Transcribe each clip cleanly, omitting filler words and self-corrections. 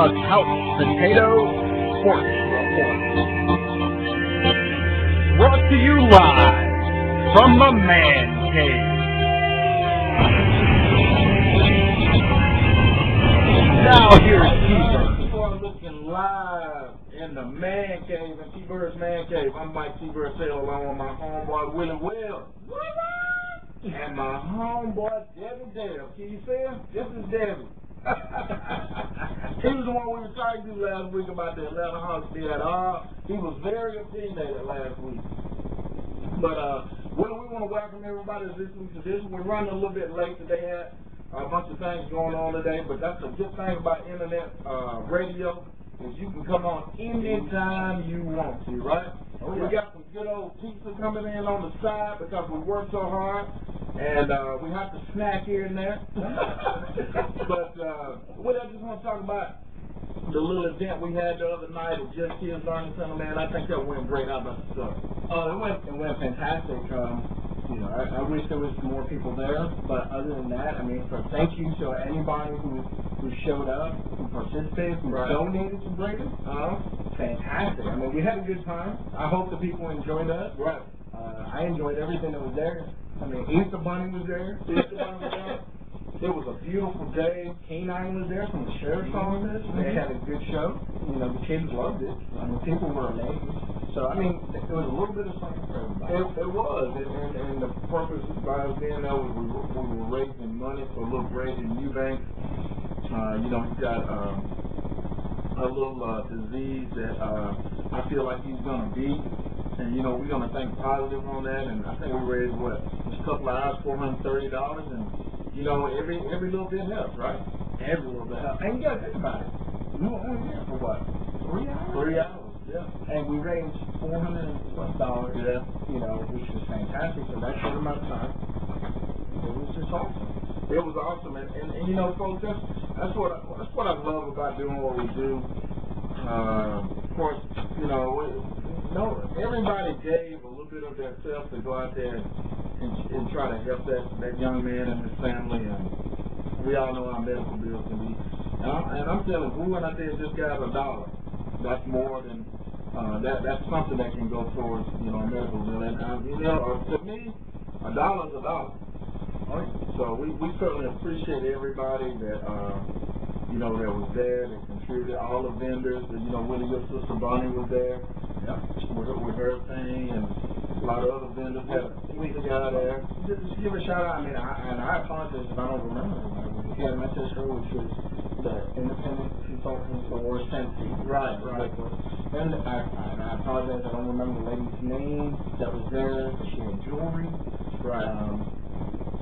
a couch potato sports report. Brought to you live from the man cave. Now here's T-Bird. People are looking live in the man cave, in T-Bird's man cave. I'm Mike T-Bird, say hello on my homeboy Willy Will. And my homeboy Debbie Dale. Can you see him? This is Debbie. He was the one we were talking to last week about the Atlanta Hawks deal. He was very opinionated last week. But we want to welcome everybody to this week's edition. We're running a little bit late today. Had a bunch of things going on today, but that's a good thing about internet radio is you can come on anytime you want to, right? Oh, yeah. We got some good old pizza coming in on the side because we work so hard, and we have to snack here and there. But what I just want to talk about the little event we had the other night at Just Kids Learning Center, man. I think that went great. How about yourself? Oh, it went fantastic. You know, I wish there was more people there, but other than that, I mean, so thank you to anybody who showed up, who participated, who donated to Brayden. Fantastic. I mean, we had a good time. I hope the people enjoyed us. Right. I enjoyed everything that was there. I mean, Easter Bunny was there. Easter Bunny was there. It was a beautiful day. K9 was there from the sheriff's office. They had a good show. You know, the kids loved it. I mean, people were amazed. So, I mean, it was a little bit of something for everybody. It was. And the purpose by us being there was we were raising money for a little Brayden Eubank. You know, he's got a little disease that I feel like he's going to beat. And, you know, we're going to think positive on that. And I think we raised, just a couple of hours, $430. And, you know, every little bit helps, right? Every little bit helps. And you got to think about it. We were only here for what? 3 hours? 3 hours, yeah. And we raised $400+, yeah. You know, which was fantastic. So that short amount of time, it was just awesome. It was awesome. And you know, folks, that's what I love about doing what we do. Of course, you know, everybody gave a little bit of their self to go out there and try to help that young man and his family, and we all know how medical bills can be. And I'm telling you, we went out there and just got $1. That's more than that's something that can go towards, you know, a medical bill. And you know, to me, $1 is $1. So we certainly appreciate everybody that you know, that was there, that contributed, all the vendors. You know, Willy, your sister Bonnie was there. Yeah. With her thing, and a lot of other vendors had a guy there. Just give a shout out. I mean, I apologize if I don't remember everybody. We had my sister, which was the independent consultant for Sensi. Right. And I apologize, I don't remember the lady's name that was there. She had jewelry. Right.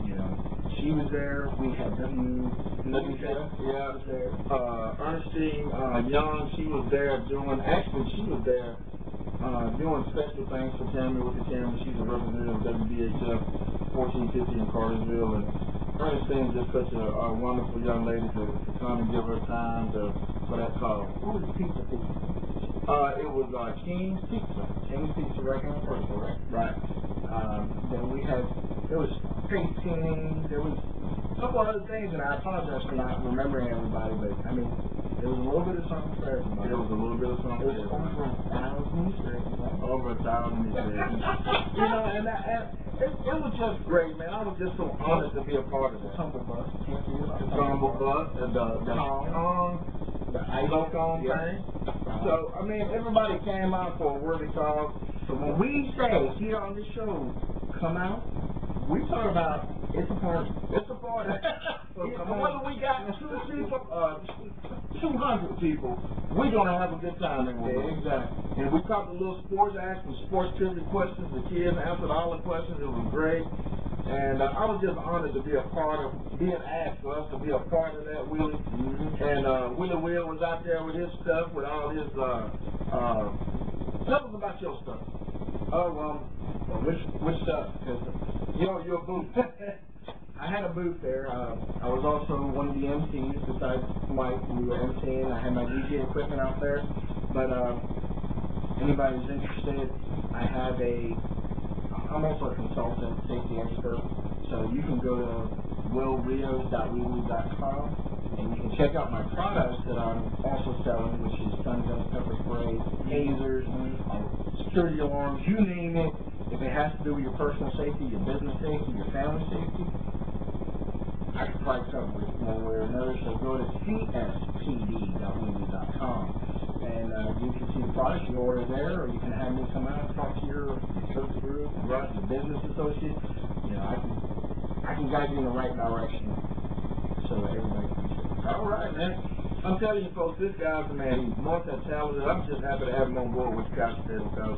You know, she was there. We had yeah, was there. Ernestine Young, she was there doing special things for Tammy with the camera. She's a representative of WBHF 1450 in Cartersville, and Ernestine's just such a wonderful young lady to come and give her time for that call. What was the pizza? It was King's Pizza. King's Pizza right here in Cartersville, right? Right. Then there was painting, there was a couple other things, and I apologize for not remembering everybody, but I mean, there was a little bit of something for everybody. It was a little bit of something. It was over 1,000 Easter eggs. Over 1,000 Easter eggs. You know, and it was just great, man. I was just so honored to be a part of it. The tumble bus, can't see it. The tumble bus, and the ice cone thing. So, I mean, everybody came out for a worthy cause. So when we say here on this show, come out, we talk about it's a party. It's a party. So whether we got 200 people, we're going to have a good time. Exactly. And we caught the little sports act and sports trivia questions. The kids answered all the questions. It was great. And I was just honored to be a part of being asked for us to be a part of that, Willy. And Willy Will was out there with his stuff, with all his. Tell us about your stuff. Oh, well, which stuff? Because your booth. I had a booth there. I was also one of the MCs besides Mike. We were MCing. I had my DJ equipment out there. But anybody who's interested, I'm also a consultant, safety expert. So you can go to willrios.weebly.com and you can check out my products that I'm also tasers, security alarms, you name it. If it has to do with your personal safety, your business safety, your family safety, I can probably cover it one way or another. So go to cspd.weebly.com and you can see the products. You order there, or you can have me come out and talk to your church group, your business associate. You know, I can guide you in the right direction so that everybody can see. All right, man. I'm telling you, folks, this guy's the man. He's multi-talented. I'm just happy to have him on board with Couch Potato because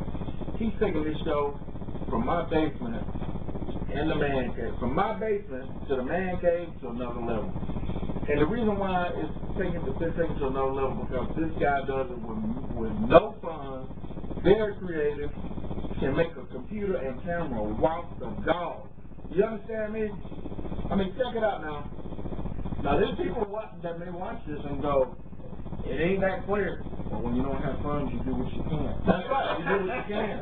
he's taking this show from my basement and the man cave, from my basement to the man cave to another level. And the reason why it's taking to another level because this guy does it with no fun, very creative, can make a computer and camera walk the dog. You understand me? I mean, check it out now. Now, there's people that may watch this and go, it ain't that clear. But when you don't have funds, you do what you can. That's right, you do what you can.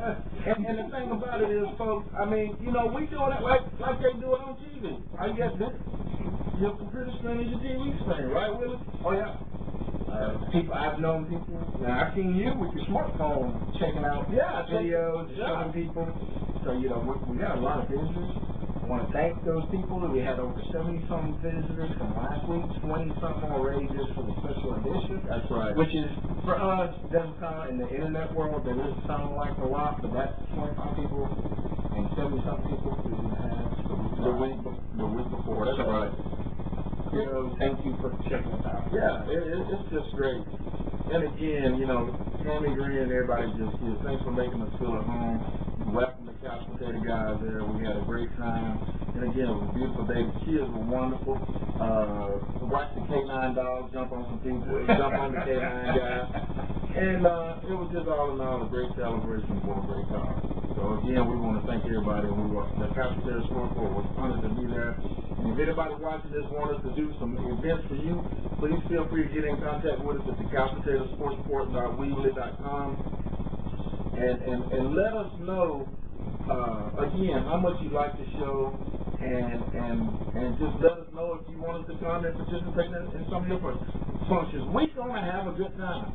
And the thing about it is, folks, I mean, you know, we doing it like they do it on TV. I guess that your computer screen is your TV screen, right, Willie? Oh, yeah. I've known people. Now, I've seen you with your smartphone checking out videos, showing people. So, you know, we got a lot of visitors. I want to thank those people. We had over 70-something visitors from last week, 20-something already just for the special edition. That's right. Which is, for us, doesn't sound, in the internet world, that doesn't sound like a lot, but that's 25 people and 70-something people we didn't have the week before. That's right. So, thank you for checking us out. Yeah, it's just great. And again, you know, Tammy Green and everybody just here. Thanks for making us feel at home. Welcome to Couch Potato guys there. We had a great time. And again, it was a beautiful day. The kids were wonderful. Watch the K9 dogs jump on some people, jump on the K9 guys. And it was just all in all a great celebration for a great time. So again, we want to thank everybody. The Couch Potato Sports Board was honored to be there. And if anybody watching this wants us to do some events for you, please feel free to get in contact with us at the couchpotatosportsreport.weebly.com and let us know again how much you like the show and just let us know if you want us to come and participate in some of your functions. We're gonna have a good time.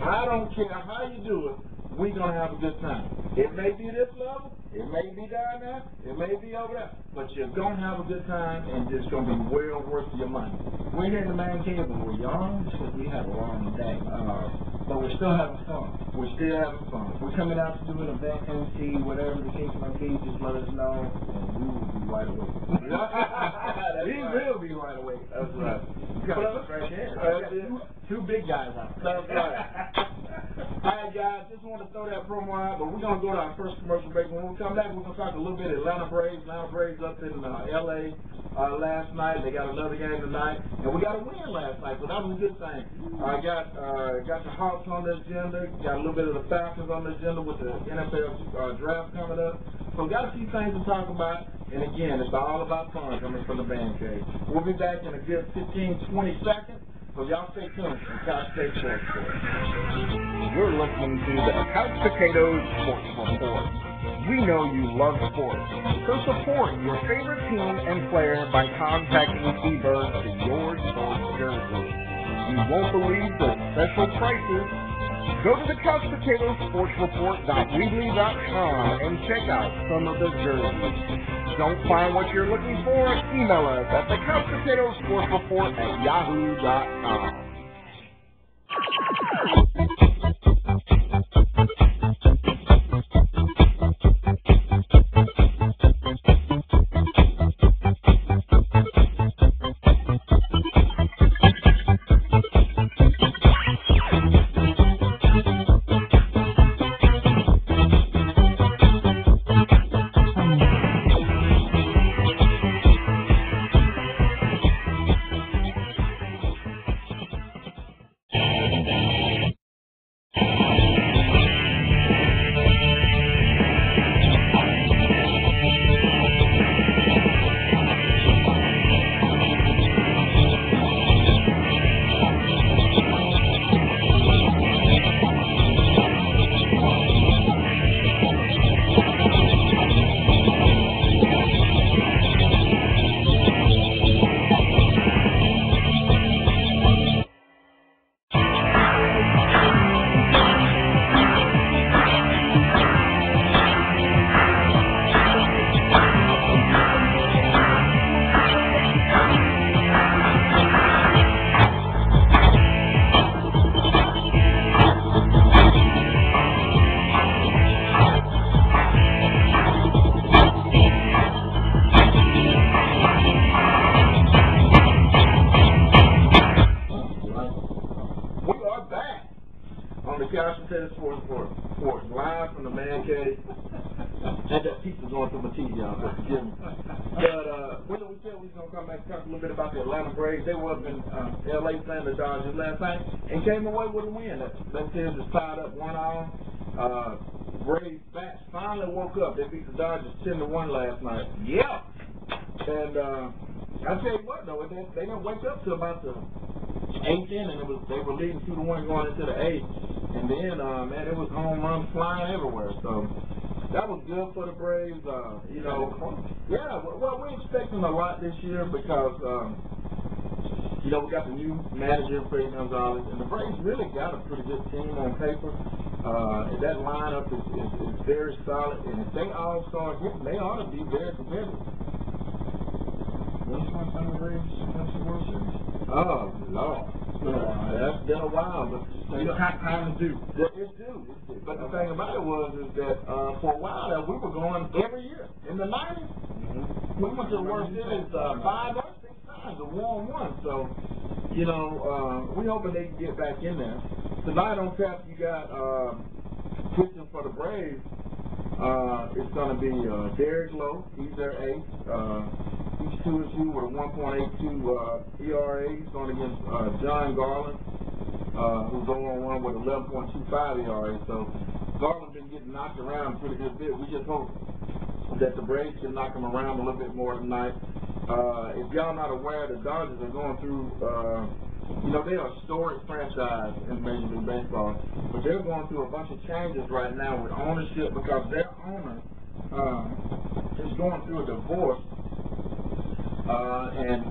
I don't care how you do it. We're going to have a good time. It may be this level, it may be down there, it may be over there, but you're going to have a good time and it's going to be well worth your money. We're here in the man cave and we're young because we had a long day, but we're still having fun. We're still having fun. We're coming out to do an event, MC, whatever the case might be, just let us know and we will be wide awake. We will be wide awake. That's right. You got us right there. Two big guys out there. That's right. All right, guys, just want to throw that promo out, but we're going to go to our first commercial break. When we come back, we're going to talk a little bit Atlanta Braves. Atlanta Braves up in L.A. Last night. They got another game tonight, and we got a win last night, so that was a good thing. I got the Hawks on the agenda, got a little bit of the Falcons on the agenda with the NFL draft coming up. So we got a few things to talk about, and again, it's all about fun coming from the band cave. We'll be back in a good 15-20 seconds. So y'all stay tuned to Couch Potato Sports Report. You're listening to the Couch Potatoes Sports Report. We know you love sports, so support your favorite team and player by contacting T-Bird for your sports jersey. You won't believe the special prices. Go to the Couch Potatoes Sports Report.weebly.com and check out some of the jerseys. Don't find what you're looking for? Email us at the Couch Potatoes Sports Report at yahoo.com. on the Couch Potato Sports Report, live from the Man Cave. Had that pizza going through my teeth, y'all, so forgive me. But we said we was going to come back and talk a little bit about the Atlanta Braves. They were up in L.A. playing the Dodgers last night and came away with a win. That series is tied up 1-1. Braves bats finally woke up. They beat the Dodgers 10-1 last night. Yeah. And I tell you what, though, they didn't wake up till about the 8th inning. They were leading 2-1 going into the 8th. And then, man, it was home runs flying everywhere. So that was good for the Braves. You know, yeah. Well, we're expecting a lot this year because, you know, we got the new manager, Freddie Gonzalez, and the Braves really got a pretty good team on paper. That lineup is very solid, and if they all start hitting, they ought to be very competitive. When's the last time the Braves won the World Series? Oh, Lord. That's been a while, but you know, time is due. It's due. But the thing about it is that for a while now, we were going every year. In the 90s, we went to the World Series 5 or 6 times, a 1-1. So, you know, we hoping they can get back in there. Tonight on tap, you got pitching for the Braves. It's going to be Derek Lowe. He's their ace. He's 2-2 with a 1.82 ERA. He's going against John Garland, who's 0-1 with 11.25 ERA. So Garland's been getting knocked around a pretty good bit. We just hope that the Braves can knock him around a little bit more tonight. If y'all not aware, the Dodgers are going through, you know, they are a historic franchise in Major League Baseball, but they're going through a bunch of changes right now with ownership because their owner is going through a divorce, and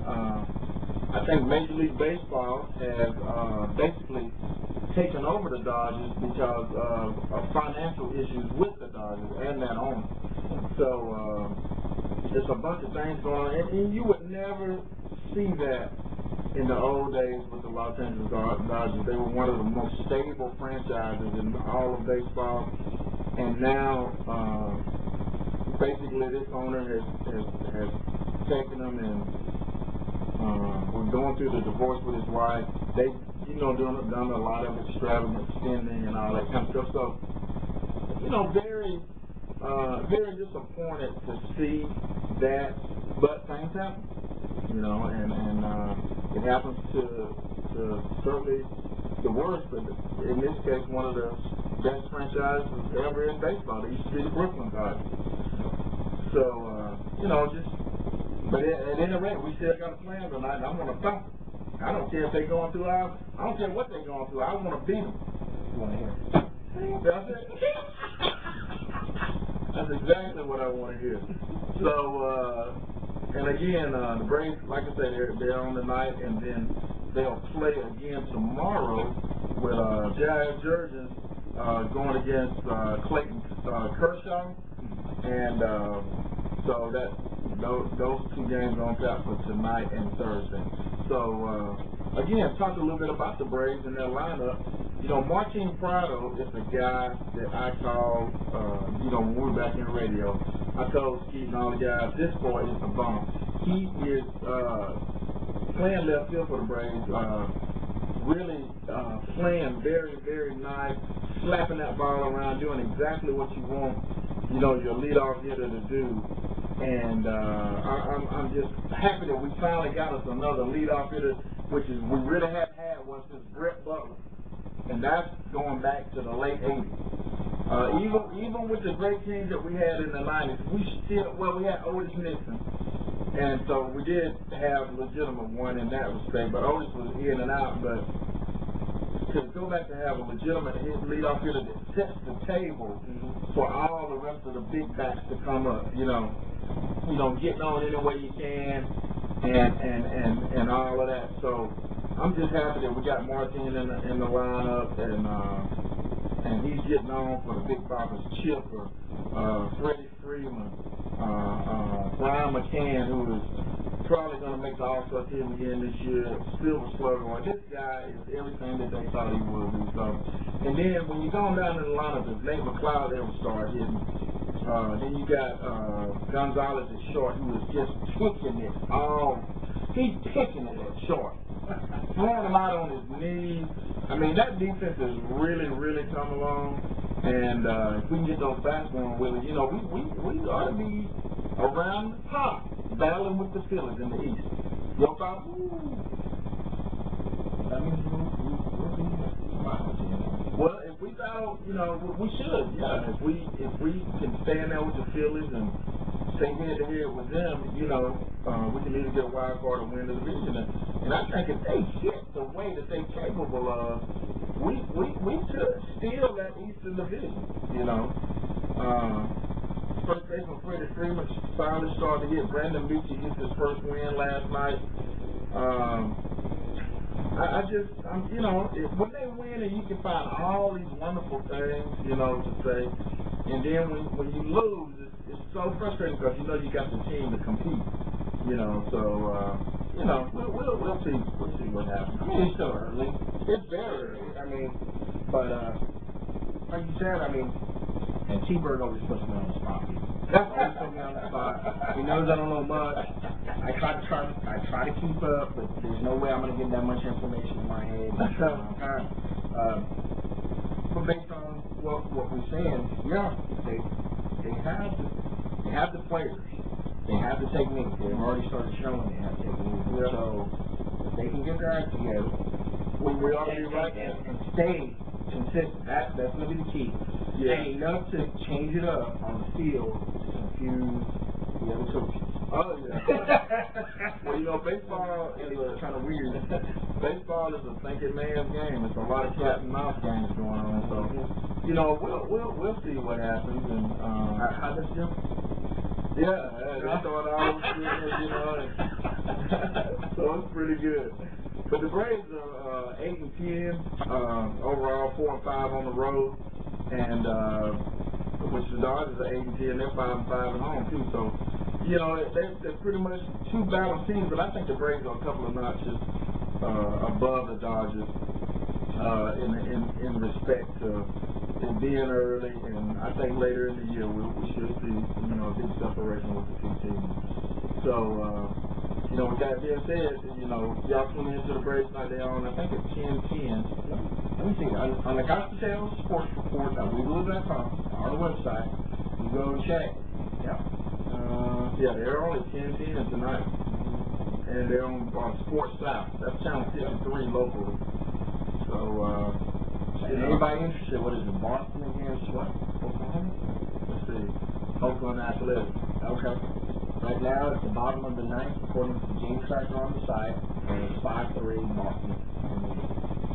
I think Major League Baseball has basically taken over the Dodgers because of financial issues with the Dodgers and that owner. So there's a bunch of things going on, and you would never see that in the old days with the Los Angeles Dodgers. They were one of the most stable franchises in all of baseball, and now basically this owner has taken them, and we're going through the divorce with his wife. They, you know, done a lot of extravagant spending and all that kind of stuff. So, you know, very disappointed to see that, but things happen, you know, and it happens to certainly the worst, but in this case, one of the best franchises ever in baseball. They used to be the Brooklyn Dodgers. So, you know, but at any rate, we still got a plan tonight, and I'm going to thump them. I don't care if they're going through I don't care what they're going through. I want to beat them. You want to hear? That's it. That's exactly what I want to hear. So, and again, the Braves, like I said, they're on tonight, and then they'll play again tomorrow with Jair Jurgens going against Clayton Kershaw, and so those two games on tap for tonight and Thursday. So again, talk a little bit about the Braves and their lineup. You know, Martin Prado is a guy that I called, you know, when we were back in radio. I told Steve and all the guys, this boy is a bomb. He is playing left field for the Braves, really playing very, very nice, slapping that ball around, doing exactly what you want, you know, your leadoff hitter to do. And I'm just happy that we finally got us another leadoff hitter, which is we really haven't had one since Brett Butler. And that's going back to the late 80s. Even with the great teams that we had in the 90s, we had Otis Nixon. And so we did have a legitimate one in that respect, but Otis was in and out. But to go back to have a legitimate leadoff hitter that sets the table for all the rest of the big bats to come up, you know, getting on any way you can, and all of that. So I'm just happy that we got Martin in the lineup, and he's getting on for the big boppers, Chipper, Freddie Freeman, Brian McCann, who is probably going to make the All-Star team again this year, Silver Slugger. This guy is everything that they thought he would be. So, and then when you go down to the lineup, if Nate McLeod ever start hitting, then you got Gonzalez at short, who is just picking it all. He's picking it at short. Throwing him out on his knees, I mean, that defense is really, really come along. And if we can get those backs going, Willie, you know, we ought to be around the top, battling with the Steelers in the East. Your thoughts? That means we'll be well, if we battle, you know, we should. Yeah, if we can stand there with the Steelers and stay head to head with them, you know, we can either get a wild card or win the division. And I think if they hit the way that they're capable of, we could steal that Eastern Division. You know, first baseman Freddie Freeman finally started to hit. Brandon Beachy gets his first win last night. You know, when they win and you can find all these wonderful things, you know, to say, and then when you lose, it's so frustrating because you know you got the team to compete, you know. So you know, we'll see what happens. I mean, it's still early. It's very early. I mean, but like you said, I mean, and T-Bird always puts me on the spot. Always puts me on the spot. He knows I don't know much. I try to keep up, but there's no way I'm gonna get that much information in my head. But based on what we're saying, yeah, they have the players. They have the technique. They've already started showing they have technique. Yeah. So if they can get their act together, we ought to be right and stay consistent. That's gonna be the key. Yeah. And enough to change it up on the field to confuse the other coaches. Oh yeah. Well, you know, baseball is kind of weird. Baseball is a thinking man's game. It's a lot of cat and mouse games going on. So, you know, we'll see what happens. And how does it go? Yeah, they thought I was good, you know. So it's pretty good. But the Braves are 8-10 overall, 4-5 on the road, and which the Dodgers are 8-10. They're 5-5 at home too. So, you know, they're pretty much two balanced teams. But I think the Braves are a couple of notches above the Dodgers in respect to it being early, and I think later in the year we should see, you know, a big separation with the two teams. So, you know, with that being said, you know, y'all tune into the Braves night. They're on, I think it's 10-10. Let me see. On the Gospel Tales Sports Report at WeWill.com, our website, you go and check. Yeah. Yeah, they're only 10-10 tonight. And they're on Sports South. That's channel 53 locally. So, anybody interested? What is it? Boston against what? Oklahoma? Let's see. Oakland Athletics. Okay. Right now, it's the bottom of the ninth, according to the game tracker on the site, and it's 5-3 Boston.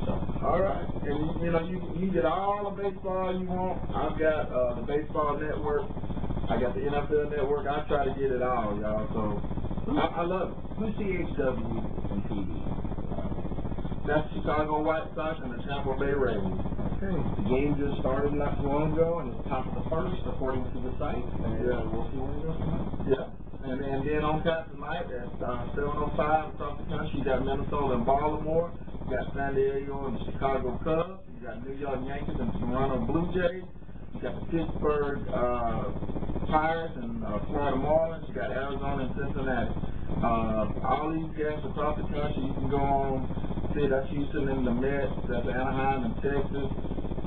So, all right. And you know, you can get all the baseball you want. I've got the Baseball Network. I got the NFL Network. I try to get it all, y'all. So I love it. Who's CHW and TV? That's Chicago White Sox and the Tampa Bay Rays. Okay. The game just started not too long ago, and it's top of the first, according to the site. And we'll see where it goes tonight. Yeah. And then on tap tonight at 7:05 across the country, you got Minnesota and Baltimore. You got San Diego and the Chicago Cubs. You got New York Yankees and Toronto Blue Jays. You got the Pittsburgh Pirates and Florida Marlins. You got Arizona and Cincinnati. All these games across the country, you can go on. See, that's Houston and the Mets. That's Anaheim and Texas.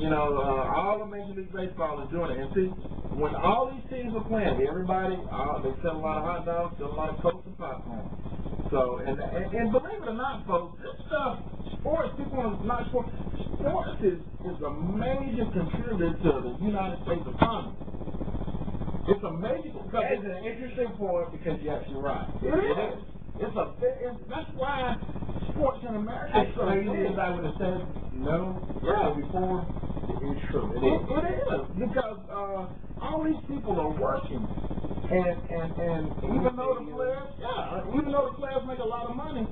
You know, all of Major League Baseball is doing it. And see, when all these teams are playing, everybody, they sell a lot of hot dogs, sell a lot of Cokes and popcorn. So, and believe it or not, folks, this stuff, sports, people are not sports. Sports is a major contributor to the United States economy. It's a major. It's an interesting point because yes, you're right. It is. That's why sports in America is so crazy big. as I would have said before. It's true. It is because all these people are working, and even though the players make a lot of money,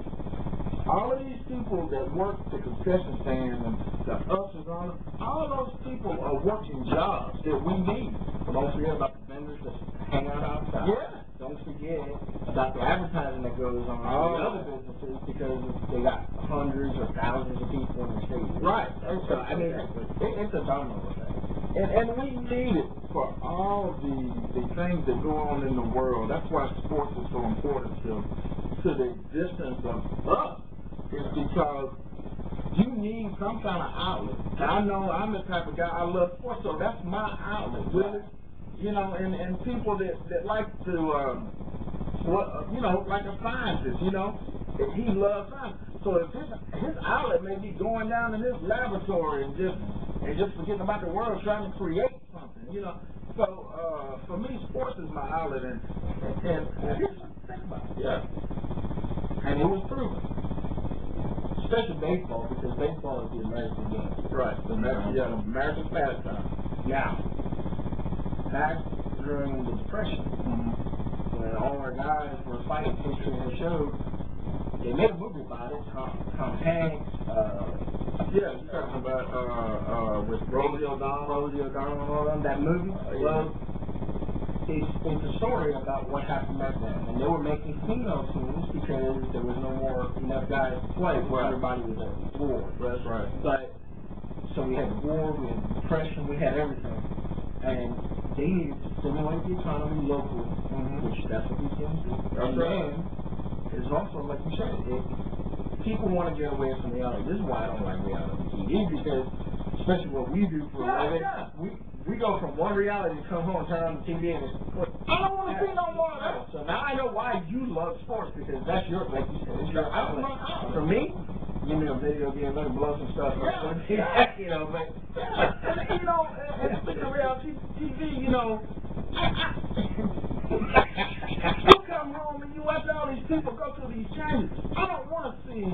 all of these people that work the concession stand and the ushers on, all those people are working jobs that we need. But don't forget about the vendors that hang out outside. Yeah. Don't forget about the advertising that goes on in the other businesses because they got hundreds or thousands of people in the stadium. Right. So, I mean, it's a domino effect. And we need it for all the things that go on in the world. That's why sports is so important to the existence of us. It's because You need some kind of outlet. I know I'm the type of guy, I love sports, so that's my outlet, really. You know, and people that like to, you know, like a scientist, you know, he loves science. So if his outlet may be going down in his laboratory and just forgetting about the world, trying to create something, you know. So for me, sports is my outlet, and here's what to think about it. Yeah. And it was proven. Especially baseball, because baseball is the American game. Right. American pastime. Now, back during the Depression, when all our guys were fighting history and showed, they made a movie about it. Tom Hanks. Yeah, you're talking about with Rosie O'Donnell and all of them. That movie. Well, it's a story about what happened back then, and they were making female teams because there was no more enough guys to play. Right. Everybody was at war. That's right. But so we had war, we had depression, we had everything, and they needed to stimulate the economy locally, which that's what these things do. And then it's also, like you said, people want to get away from reality. This is why I don't like reality TV, because especially what we do for a living, we go from one reality to come home and turn on the TV and I don't want to see no more of that. So now I know why you love sports, because that's your, like you said, it's your outlet. For me, give me a video game, let me blow some stuff up. You know, but you know, and speaking of reality TV, you know, you come home and you watch all these people go through these changes. I don't want to see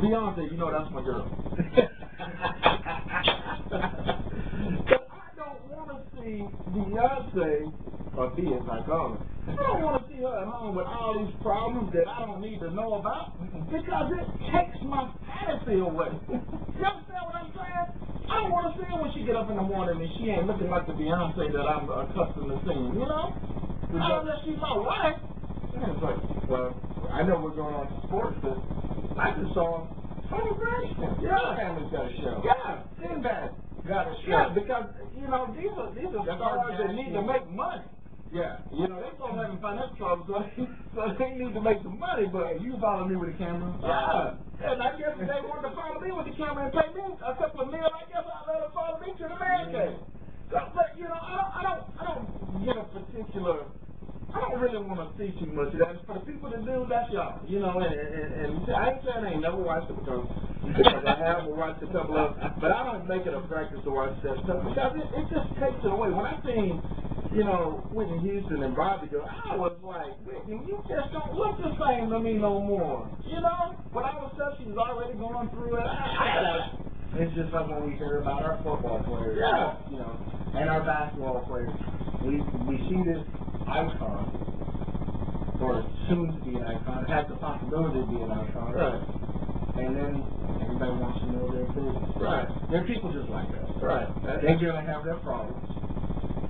Beyonce. You know, that's my girl. But I don't want to see Beyonce, or B as I call her. I don't want to see her at home with all these problems that I don't need to know about, because it takes my fantasy away. You understand what I'm saying? I don't want to see her when she get up in the morning and she ain't looking like the Beyonce that I'm accustomed to seeing, you know? Unless she's my wife. And it's like, well, I know we're going on to sports, but I just saw Tony Braxton. Yeah. Family's got a show. Yeah. Sinbad got a show. Yeah, because, you know, these are stars that need to make money. Yeah. You know, they're both having financial trouble, so they need to make some money, but you follow me with the camera? Yeah. And I guess if they wanted to follow me with the camera and pay me a couple of meals, I guess I'd let them follow me to the man cave. So, but, you know, I don't get a particular, I don't really want to see too much of that. For the people that do, that's y'all. You know, and I ain't saying I ain't never watched it, because I have watched a couple of, but I don't make it a practice to watch that stuff, because it just takes it away. When I seen, you know, Whitney Houston and Bobby go, I was like, Whitney, you just don't look the same to me no more. You know? But all of a sudden, she's already going through it. It's just like when we hear about our football players, you know, and our basketball players. We see this icon, or soon to be an icon, has the possibility to be an icon. Right. And then everybody wants to know their business. Right. There are people just like that. Right. They're going to have their problems.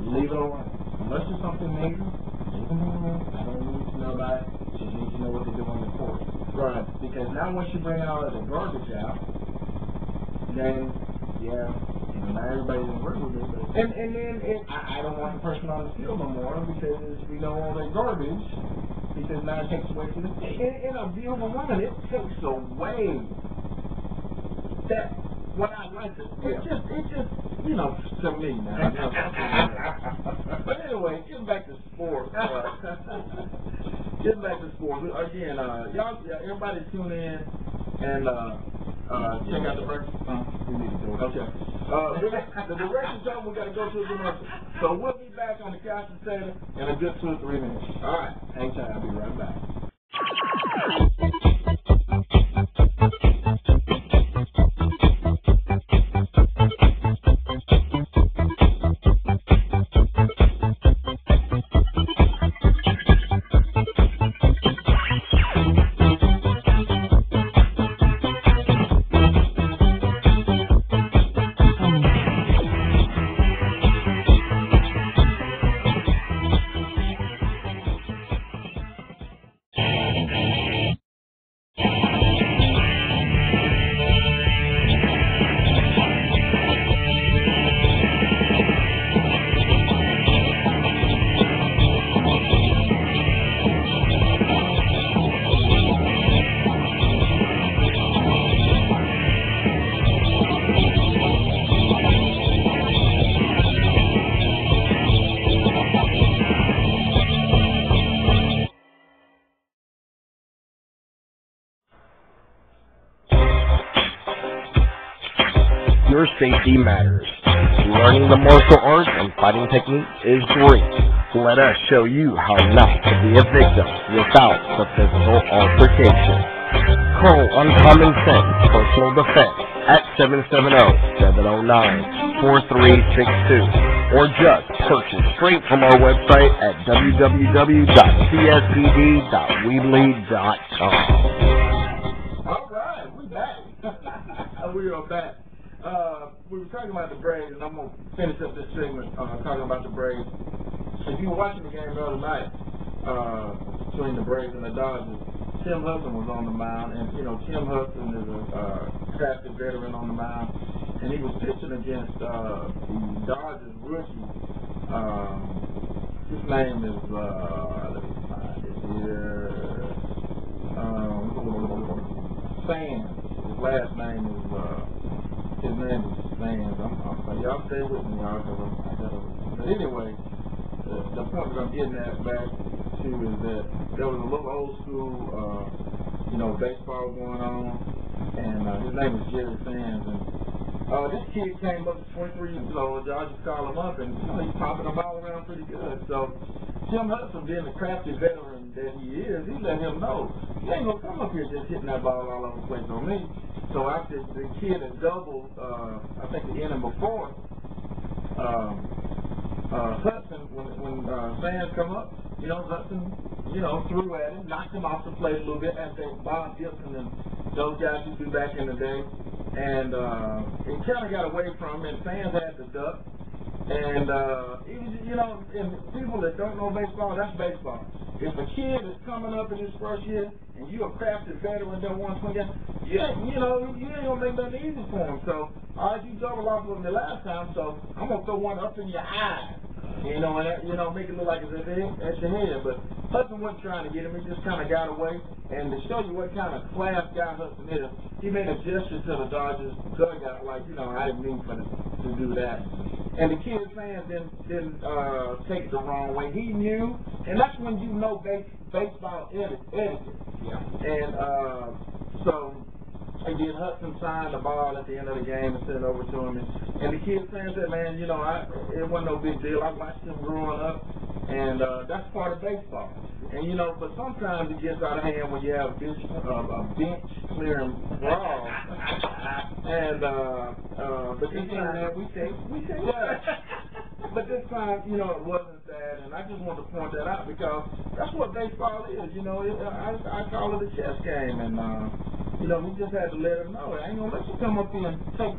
Leave it alone. Unless it's something major, leave it alone. I don't need to know about it. Just need to know what they do on the court. Right. Because now once you bring all of the garbage out, then, yeah, you know, not everybody's going to work with it. But and then I don't want the person on the field no more, because we know all that garbage, because now it takes away from the team. In a view of a woman, it takes away that what I like to. It just, you know, to me now. But anyway, getting back to sports. Getting back to sports again. Y'all, everybody tune in and check out the breakfast. We need to go. Okay. The direction's up. We got to go to the commercial. So we'll be back on the couch and Saturday in a good 2 or 3 minutes. All right. Hang tight. I'll be right back. your safety matters. Learning the martial arts and fighting techniques is great. Let us show you how not to be a victim without the physical altercation. Call Uncommon Sense Personal Defense at 770-709-4362 or just purchase straight from our website at www.cspd.weebly.com. All right, we back. We are back. We were talking about the Braves, and I'm going to finish up this segment talking about the Braves. If you were watching the game the other night between the Braves and the Dodgers, Tim Hudson was on the mound, and you know Tim Hudson is a crafty veteran on the mound, and he was pitching against the Dodgers rookie. His name is let me find it here. Sands. His last name is Sands. Y'all stay with me, y'all, but anyway, the point that I'm getting at back to is that there was a little old school, baseball going on, and his name is Jerry Sands, and this kid came up at 23 years old. I just called him up, and he's popping the ball around pretty good. So Tim Hudson, being the crafty veteran that he is, he let him know, you ain't gonna come up here just hitting that ball all over the place on me. So after the kid had doubled, I think the inning before, Hudson, when Sands come up, Hudson, threw at him, knocked him off the plate a little bit, as they Bob Gibson and those guys used to do back in the day. And it kind of got away from him, and Sands had to duck. And it was, and people that don't know baseball, that's baseball. If a kid is coming up in his first year, and you're a crafty veteran that wants to get, you ain't gonna make nothing easy for him. So, all right, you double off with him the last time, so I'm gonna throw one up in your eye. And make it look like it's at your head. But Hudson wasn't trying to get him. He just kind of got away. And to show you what kind of class guy Hudson is, he made a gesture to the Dodgers dugout, like, I didn't mean for to do that. And the kid fans didn't take it the wrong way. He knew, and that's when you know baseball etiquette. Yeah. And so he did. Hudson signed the ball at the end of the game and sent it over to him. And the kid saying said, man, it wasn't no big deal. I watched him growing up, and that's part of baseball. And but sometimes it gets out of hand when you have a bench clearing brawl. And but this time we say yeah. But this time, it wasn't that, and I just wanted to point that out because that's what baseball is. I call it a chess game, and we just had to let them know. I ain't gonna let you come up here and take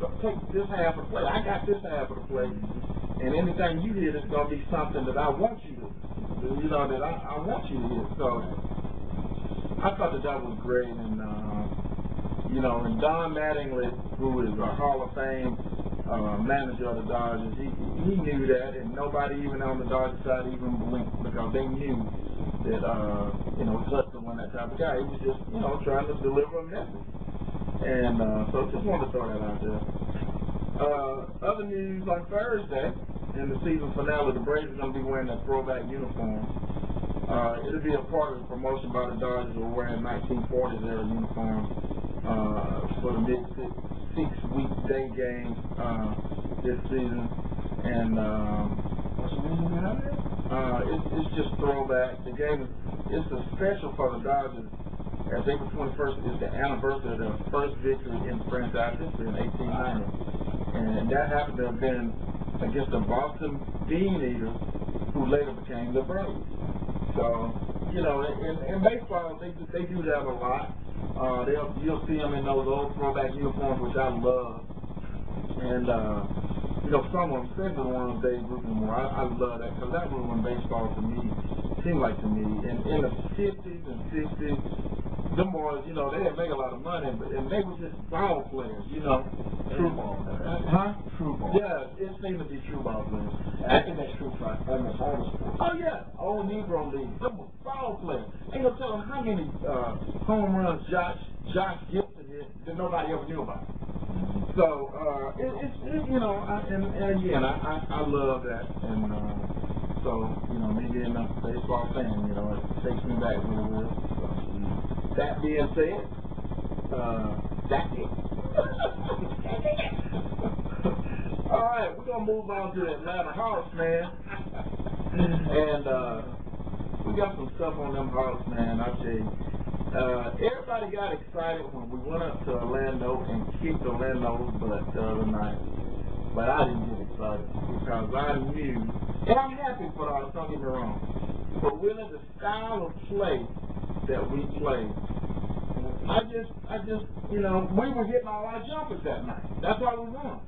this half of the play. I got this half of the play, and anything you hit is gonna be something that I want you to, that I want you to hit. So I thought that was great, and and Don Mattingly, who is a Hall of Fame manager of the Dodgers, he knew that, and nobody even on the Dodgers side even blinked because they knew that Hudson wasn't that type of guy. He was just trying to deliver a message, and so just wanted to throw that out there. Other news on Thursday in the season finale, the Braves are going to be wearing their throwback uniforms. It'll be a part of the promotion by the Dodgers who are wearing 1940s era uniforms for the mid-6-week-day game this season. And what's the reason behind it? It's just throwback. The game is a special for the Dodgers, as April 21st is the anniversary of their first victory in franchise history in 1890. And that happened to have been against the Boston Bean Eaters, who later became the Braves. So, in baseball, they do that a lot. You'll see them in those old throwback uniforms, which I love. And, some of them, especially the ones Dave Ruth and more, I love that, because that was when baseball, to me, seemed like to me, in the 50s and 60s, them boys, they didn't make a lot of money, and they were just ball players, True ball players. Huh? True ball. Yeah, it seemed to be true ball players. I think that's true for almost all the sports. Oh, yeah. Old Negro League. Them were ball players. Ain't gonna tell them how many home runs Josh Gibson hit that nobody ever knew about. So, it's and again, I love that. And so, me being a baseball fan, it takes me back a little bit. So, that being said, that's it. right, we're gonna move on to the Atlanta Hawks, man. And we got some stuff on them Hawks, man. I tell you. Everybody got excited when we went up to Orlando and kicked Orlando's butt the other night. But I didn't get excited because I knew, and I'm happy for us, don't get me wrong, for Willie, the style of play that we played. I just, we were getting all our jumpers that night. That's why we won.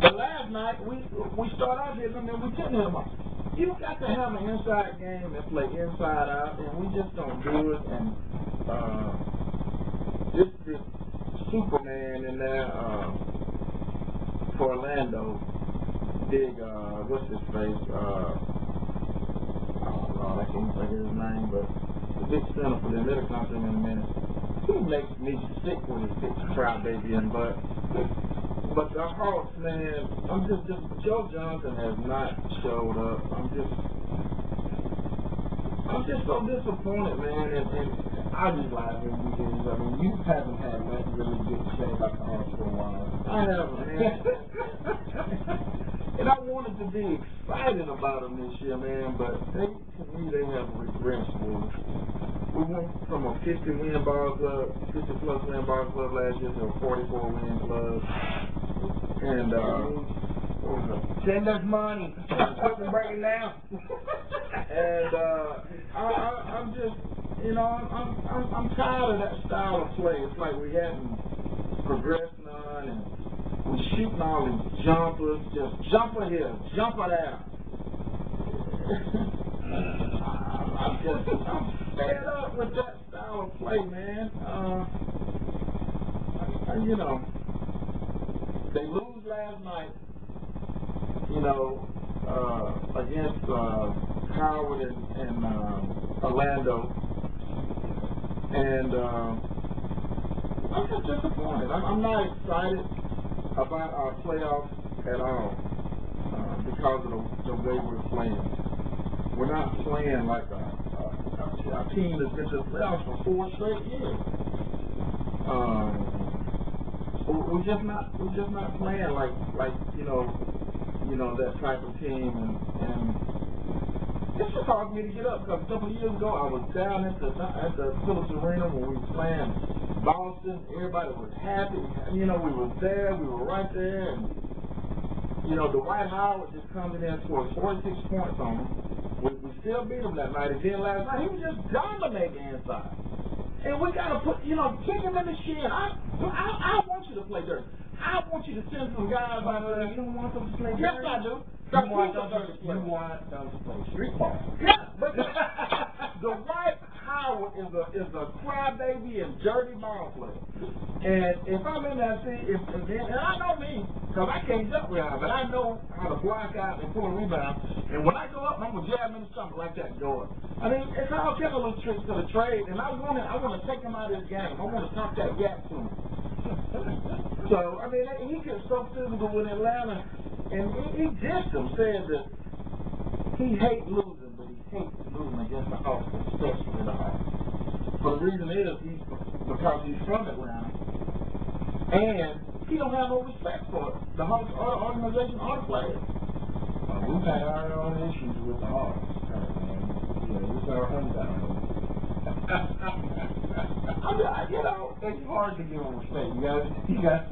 But last night, we started out hitting them and we couldn't hit them up. You got to have an inside game and play inside out, and we just don't do it. And this Superman in there for Orlando, big, what's his face? I can't think of his name, but the big center for them. It'll come to him in a minute. He makes me sick with his big crybaby and butt. But the Hawks, man, I'm just Joe Johnson has not showed up. I'm just so disappointed, man, and I just like him because, I mean, you haven't had nothing really good to say about the Hawks for a while. I haven't, man. And I wanted to be excited about them this year, man, but to me, they have regressed, boy. We went from a 50-win ball club, 50-plus win ball club last year to a 44-win club. And, send us money. Put them breaking down. And, I'm just, I'm tired of that style of play. It's like we hadn't progressed none, and we're shooting all these jumpers, just jumper here, jumper there. I'm fed up with that style of play, man. They lose last night, against Howard and Orlando. And I'm just disappointed. I'm not excited about our playoffs at all because of the way we're playing. We're not playing like a team that's been to the playoffs for 4 straight years. We're just not playing like that type of team, and it's just hard for me to get up because a couple of years ago I was down at the Phillips Arena when we were playing Boston. Everybody was happy. We were there. We were right there, and Dwight Howard just comes in and scores 46 points on them. We still beat him that night. Again last night, he was just dominating inside. And we got to put, kick him in the shin. I want you to play dirty. I want you to send some guys out there. You don't want them to play dirty? Yes, I do. You want them to play street ball. Yeah, but Dwight Howard is a crybaby and dirty ball player. And if I'm in that seat, and I know me, because I can't jump around, but I know how to block out and pull a rebound. And when I go up, I'm going to jab into something like that and go up. I mean, it's all kind of little tricks to the trade, and I want to take him out of his game. I want to talk that gap to him. So, I mean, he gets so physical with Atlanta, and he dissed him, said that he hates losing, but he hates losing against the Hawks, especially the Hawks. But the reason is because he's from Atlanta, and he don't have no respect for it. The Hawks organization or the players. We've had our own issues with the Hawks. It's our hometown. It's hard to give them respect. You guys.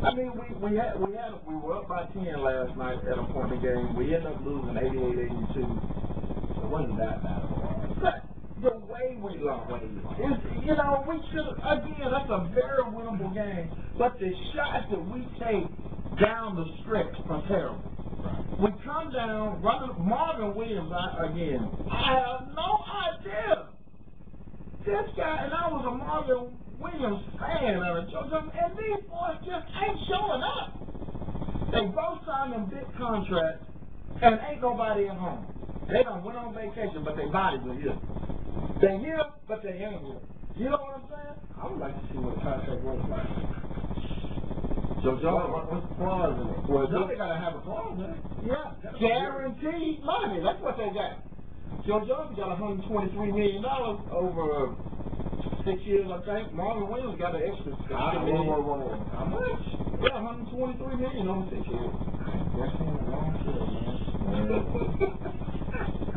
I mean, we were up by 10 last night at a point in the game. We ended up losing 88-82. So what does that matter? The way we lost. We should, again, that's a very winnable game. But the shots that we take down the stretch are terrible. Right. We come down, running Marvin Williams out again. I have no idea. This guy, and I was a Marvin Williams fan and these boys just ain't showing up. They both signed them big contracts, and ain't nobody at home. They done went on vacation, but their bodies are here. They here, but they ain't here. You know what I'm saying? I would like to see what the contract looks like. So, John, what's the clause in it? Well, they gotta have a clause in it. Yeah, guaranteed money. That's what they got. Joe Johnson got $123 million over 6 years, I think. Marvin Williams got an extra $60 million. How much? Yeah, $123 $23 million on 6 years. That's in the wrong field, man.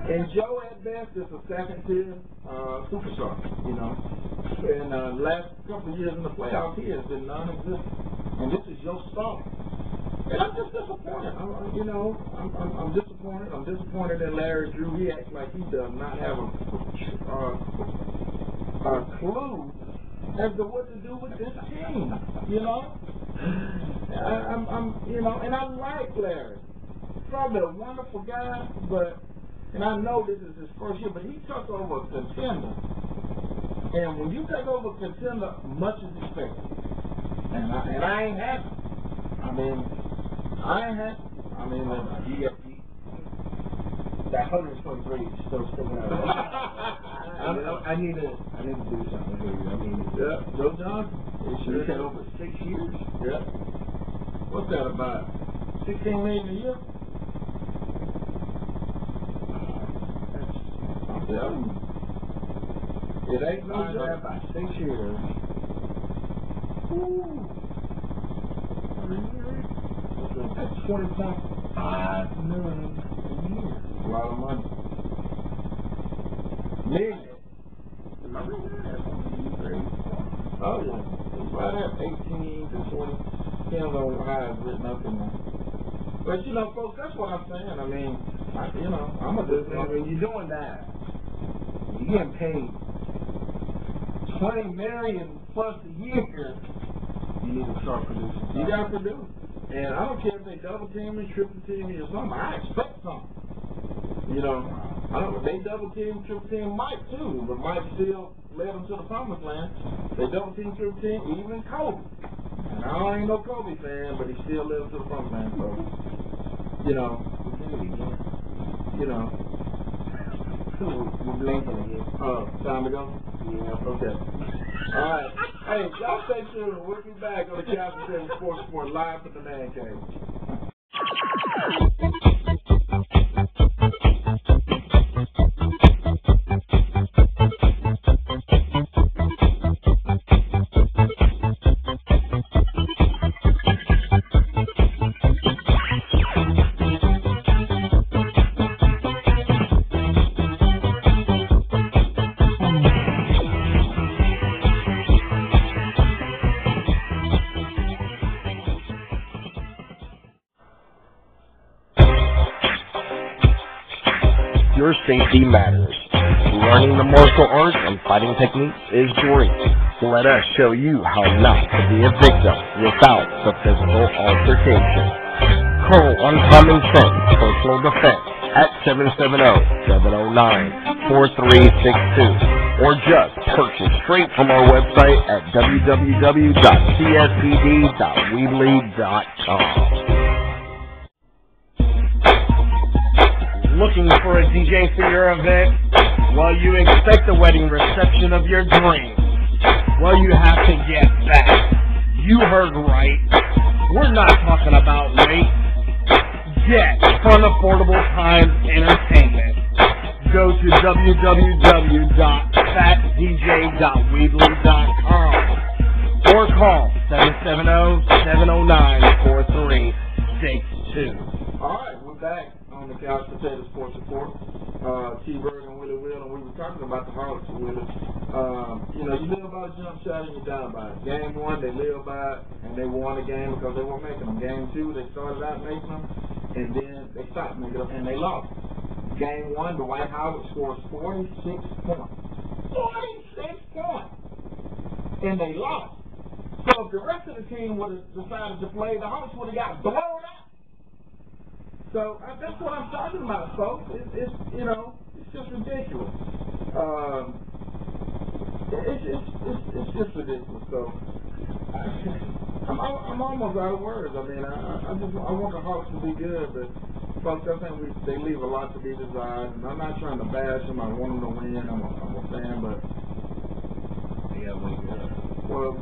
And Joe at best is a second tier superstar, you know. And last couple of years in the playoffs, he has been non-existent. And this is your star. And I'm just disappointed. I'm disappointed. I'm disappointed in Larry Drew. He acts like he does not have a clue as to what to do with this team. You know, and I like Larry. Probably a wonderful guy, but. And I know this is his first year, but he took over a contender. And when you take over a contender, much is expected. And I ain't happy. I ain't happy. That 123 is still sticking out. I need to do something here. Yeah, Joe Johnson. You said over 6 years? Yeah. What's that about? $16 million a year? Yeah. It ain't no joke. By 6 years. Ooh. That's $20.5 million a year. A lot of money. Million. Am I reading that? Oh yeah. It's right at 18 to 20. Depends on how it's written up in there. But you know, folks, that's what I'm saying. I'm you're doing that. You're getting paid $20 million plus a year. You need to start producing. You gotta produce. And I don't care if they double team me, triple team me, or something. I expect something. You know, if they double team, triple team Mike too, but Mike still led them to the promised land. They double team, triple team, even Kobe. And I ain't no Kobe fan, but he still led them to the promised land. So, We're blinking again. Time to go? Yeah. Okay. All right. Hey, y'all stay tuned. We'll be back on the Captain 7 Sports Report live from the Man Cave. Your safety matters. Learning the martial arts and fighting techniques is great. Let us show you how not to be a victim without the physical altercation. Call Uncommon Sense Personal Defense at 770-709-4362 or just purchase straight from our website at www.cspd.weebly.com. Looking for a DJ for your event? Well, you expect the wedding reception of your dreams. Well, you have to get that. You heard right. We're not talking about rate. Get Fun Affordable Times Entertainment. Go to www.fatdj.weebly.com or call 770-709-4362. All right, we're back on the Couch Potato Sports Report. T-Bird and Willy Will, and we were talking about the Hawks, Willy. You live by a jump shot and you die by it. Game 1, they lived by it, and they won the game because they weren't making them. Game 2, they started out making them, and then they stopped making them, and they lost. Game 1, Dwight Howard scores 46 points. 46 points! And they lost. So if the rest of the team would have decided to play, the Hawks would have got blown out. So that's what I'm talking about, folks. It's just ridiculous. It's just ridiculous. So I'm almost out of words. I mean, I want the Hawks to be good, but folks, I think they leave a lot to be desired. And I'm not trying to bash them. I want them to win. I'm a fan, but They gotta win good. well,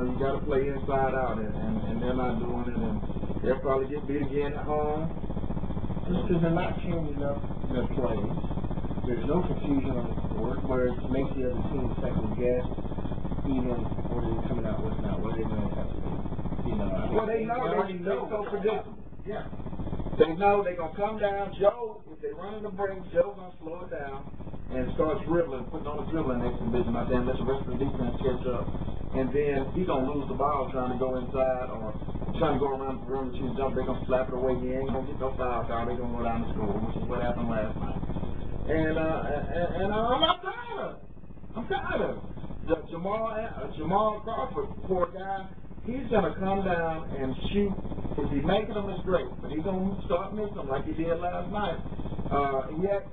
you got to play inside out, and they're not doing it, and they'll probably get beat again at home. Just because they're not changing up their plays. There's no confusion on the court where it makes the other team second guess even what they're coming out with now, what they're going to have to do. You know. Well, they know. They're so predictable. Yeah. They know they're going to come down. Joe, if they run in the brakes, Joe's going to slow it down and start dribbling, putting on a dribbling exhibition out there and let the rest of the defense catch up. And then he's going to lose the ball trying to go inside or trying to go around the perimeter, shoot, jump. They're going to slap it away. He ain't going to get no foul call. They're going to go down the score, which is what happened last night. And I'm tired of it. I'm tired of it. Jamal Crawford, poor guy, he's going to come down and shoot. If he making them, it's great. But he's going to start missing them like he did last night. Yet,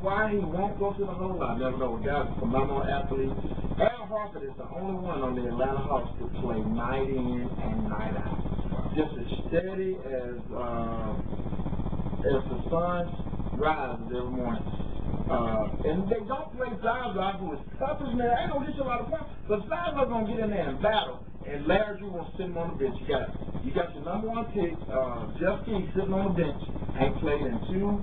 why he won't go to the hole, I never know. The guy's a phenomenal athlete. Al Horford is the only one on the Atlanta Hawks to play night in and night out. Just as steady as the sun rises every morning. And they don't play Zaza, who is tough as nails. Ain't gonna get you a lot of points, but Zaza's gonna get in there and battle. And Larry Drew won't sit him on the bench. You got your number one pick, Jeff Key, sitting on the bench. Ain't played in two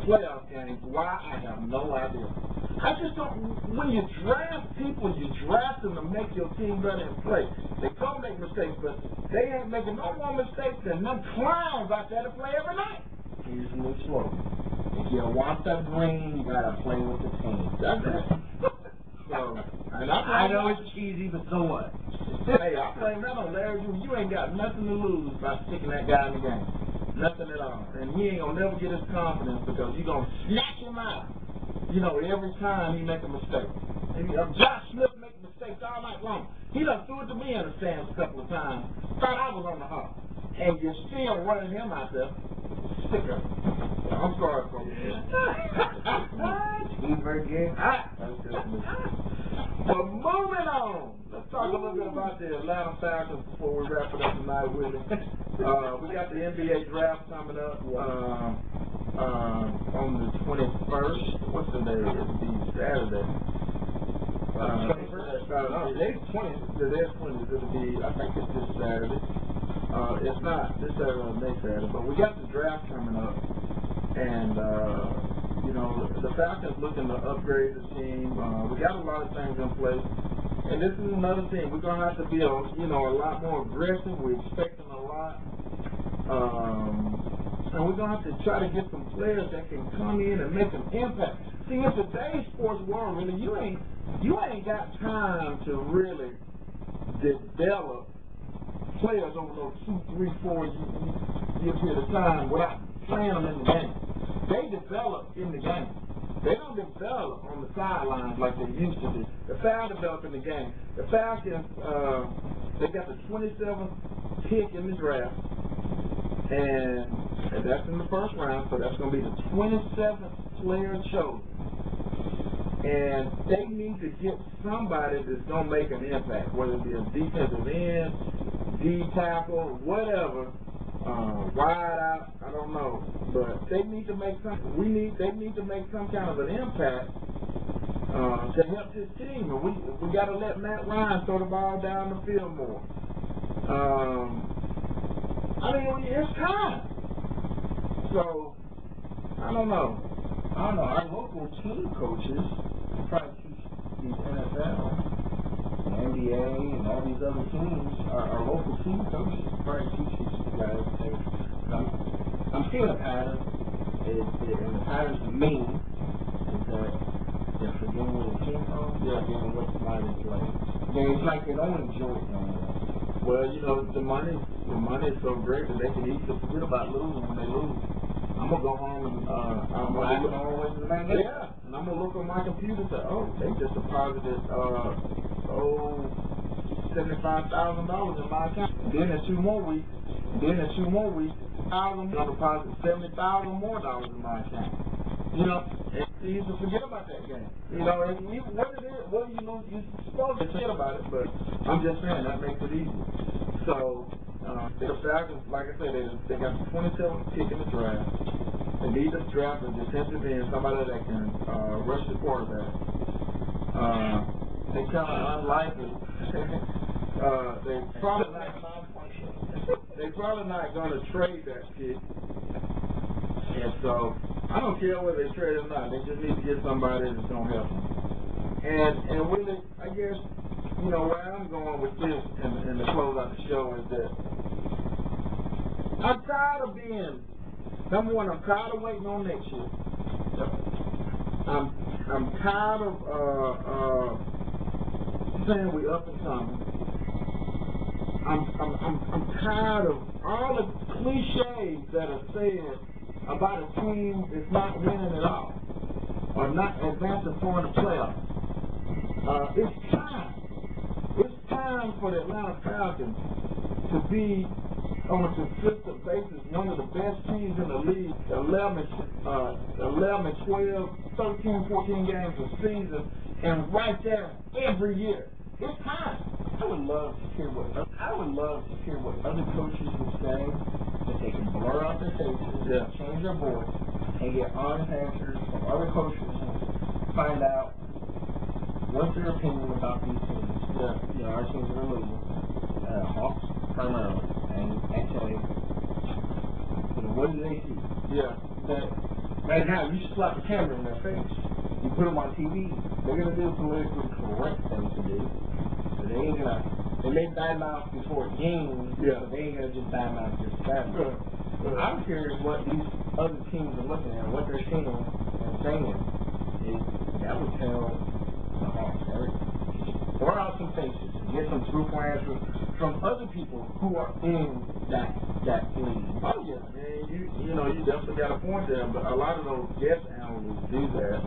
playoff games. Why? I have no idea. I just don't. When you draft people, you draft them to make your team better and play. They don't make mistakes, but they ain't making no more mistakes than them clowns out there to play every night. Here's a new slogan. If you want the green, you gotta play with the team. That's it. So, and I know it's cheesy, but so what? Hey, I blame that on Larry Drew. You ain't got nothing to lose by sticking that guy in the game. Nothing at all. And he ain't gonna never get his confidence because you're gonna snatch him out. You know, every time he make a mistake. Josh Smith make mistakes all night long. He done threw it to me in the stands a couple of times. Thought I was on the hop. And you're still running him out there. Sticker. I'm sorry, folks. Cheeseburger game. But moving on. Let's talk a little bit about the Atlanta Falcons before we wrap it up tonight, Willie. We got the NBA draft coming up on the 21st. What's the day? It'll be Saturday. 21st? Today's 20th. Today's 20th. It'll be, I think it's this Saturday. It's not this Saturday or next Saturday, but we got the draft coming up. And, you know, the Falcons looking to upgrade the team. We got a lot of things in place. And this is another thing. We're going to have to be, a lot more aggressive. We're expecting a lot. And we're going to have to try to get some players that can come in and make an impact. See, in today's sports world, really, you ain't got time to really develop players over those 2, 3, 4 years at a time without playing them in the game. They develop in the game. They don't develop on the sidelines like they used to do. The Falcons develop in the game. The Falcons, they got the 27th pick in the draft, and that's in the first round, so that's going to be the 27th player chosen. And they need to get somebody that's going to make an impact, whether it be a defensive end, D tackle, whatever, wide out, I don't know. But they need to make some. They need to make some kind of an impact to help this team. And we got to let Matt Ryan throw the ball down the field more. I mean, it's time. So I don't know. Our local team coaches probably teach these NFL, and NBA, and all these other teams. Our local team coaches probably teach these guys. I'm seeing a pattern, and the pattern to me is that they're forgetting where they came from, forgetting what why they play. It's like they don't enjoy it no more. Well, the money is so great that they can easily forget about losing when they lose. I'm gonna go home and I'm gonna look on my computer and say, oh, they just deposited $75,000 in my account. Then in 2 more weeks, I'm gonna deposit $70,000 more in my account. It's easy to forget about that game. What it is, what you lose, you're supposed to forget about it, but I'm just saying that makes it easy. So the Falcons, like I said, they got the 27th pick in the draft. They need to draft a defensive end, somebody that can rush the quarterback. They kind of unlikely. They probably not going to trade that pick. And so I don't care whether they trade it or not. They just need to get somebody that's going to help them. And Willie, I guess you know, where I'm going with this and to close out the show is that I'm tired of being, number one, I'm tired of waiting on next year. I'm tired of saying we up and coming. I'm tired of all the cliches that are said about a team that's not winning at all or not advancing for the playoffs. It's time. It's time for the Atlanta Falcons to be on a consistent basis one of the best teams in the league. 11, 12, 13, 14 games a season, and right there every year. It's time. I would love to hear what other coaches would say if they can blur out their faces, change their voice, and get honest answers from other coaches and find out what's their opinion about these teams. You know, our teams that are losing, Hawks primarily, and Philly. You know, what do they see? Yeah. That right now, you slap a camera in their face, you put them on TV, they're gonna do the politically correct thing to do. But they ain't gonna. They may badmouth before a game, but they ain't gonna just badmouth just badmouth. I'm curious what these other teams are looking at, what they're seeing and saying. That would tell the Hawks, pour out some faces, get some truthful answers from other people who are in that league. Oh yeah, man. You know, you definitely got a point there, but a lot of those guest analysts do that.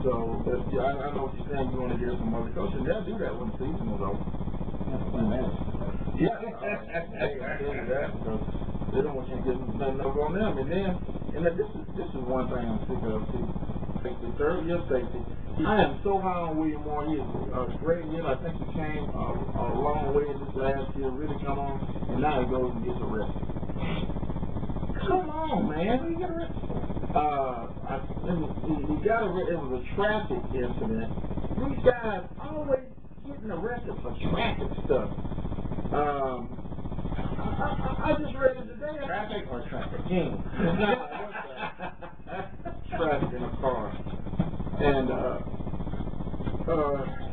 So, but I know what you're saying. You want to get some other coaches. They'll do that when the season is over. Yeah, they do that because they don't want you to get nothing over on them. And then this is one thing I'm sick of too. Like the third year safety. I am so high on William Moore. He is a great year. I think he came a long way in this last year. Really come on, and now he goes and gets arrested. Come on, man. He got arrested. He got arrested. It was a traffic incident. These guys always getting arrested for traffic stuff. I just read it today. Traffic or trafficking? Traffic in a car. And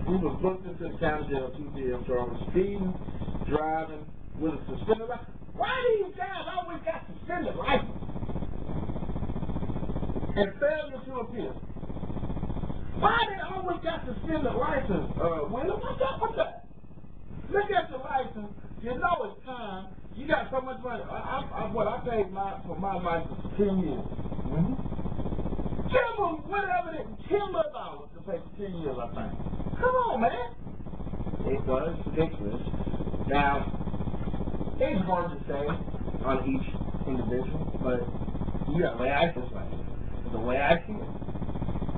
he was booked into the county jail 2 p.m. charge of speeding, driving with a suspended license. Why do these guys always got suspended license? And failure to appeal. Why they always got suspended license, Willie? What's up with that? Look at your license. You know it's time. You got so much money. I paid for my license for 10 years. Mm-hmm. Give them whatever it is, $10 to pay for 10 years, I think. Come on, man. It was ridiculous. Now, it's hard to say on each individual, but you got the way I see it. The way I see it,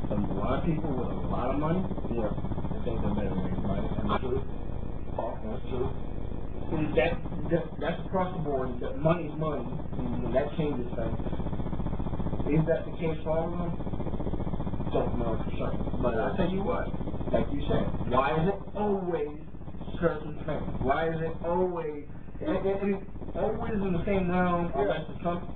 a lot of people with a lot of money, I think they're better than anybody. That's true. That's true. That's across the board. That money's money, and that changes things. Is that the case for all of them? Don't know for sure. But I'll tell you what, like you said, why is it always certain things? Why is it always, always in the same realm unless it's something,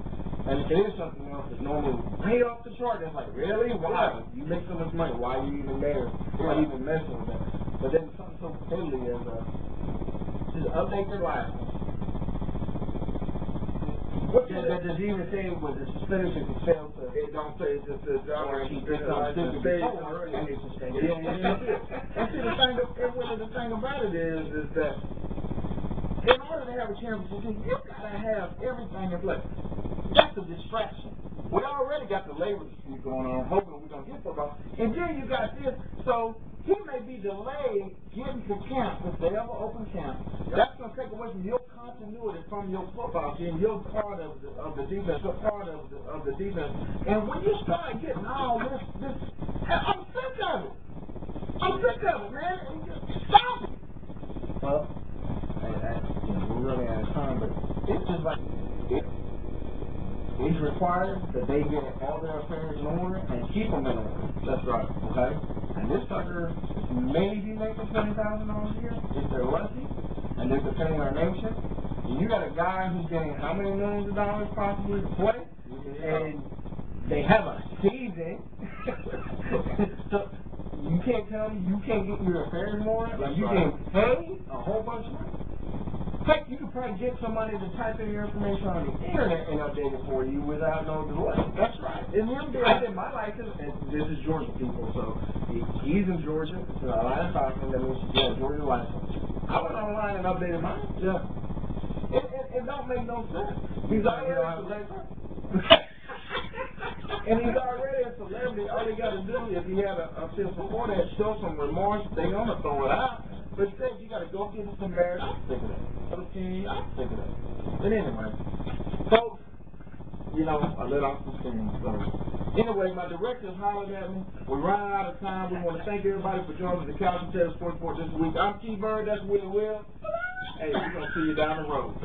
and if it is something else that's normally way off the chart, it's like, really? Why? You make so much money, why are you even there? Why are you even messing with that? But then something so fiddly as just update their license. That does even say was it suspended if it failed to? It don't say it just says or he did something stupid before and it's suspended. And see, the thing about it is that in order to have a championship, you gotta have everything in place. That's a distraction. We already got the labor dispute going on, hoping we're gonna get football, and then you got this. So he may be delayed getting to camp if they ever open camp. That's gonna take away from your continuity from your football team. You're part of the defense. You're part of the defense. And when you start getting all this, I'm sick of it. I'm sick of it, man. Stop it. Well, we're running out of time, but it's just like it's required that they get all their affairs in order and keep them in order. That's right. Okay? And this sucker is maybe making $20,000 a year if they're lucky, and they're defending our nation. And you got a guy who's getting how many millions of dollars possibly to play, and they have a season. So can't tell me you can't get your affairs more. Like, you right. can pay a whole bunch of money. Heck, you could probably get somebody to type in your information on the internet and update it for you without no delay. That's right. And I did my license, and this is Georgia people, so he's in Georgia. So I talked to him, that means he's got a Georgia license. I went online and updated mine. Yeah. It don't make no sense. He's already a celebrity. And he's already a celebrity. All he got to do, if he had a feel before that, show some remorse, they're going to throw it out. But instead, you got to go get some marriage. I'm sick of that. Okay, I'm sick of that. But anyway, folks, you know, I let off the steam. So, anyway, my directors hollered at me. We're running out of time. We want to thank everybody for joining the Couch Potato Sports Report this week. I'm T-Bird. That's Willy Will. Hey, we're going to see you down the road.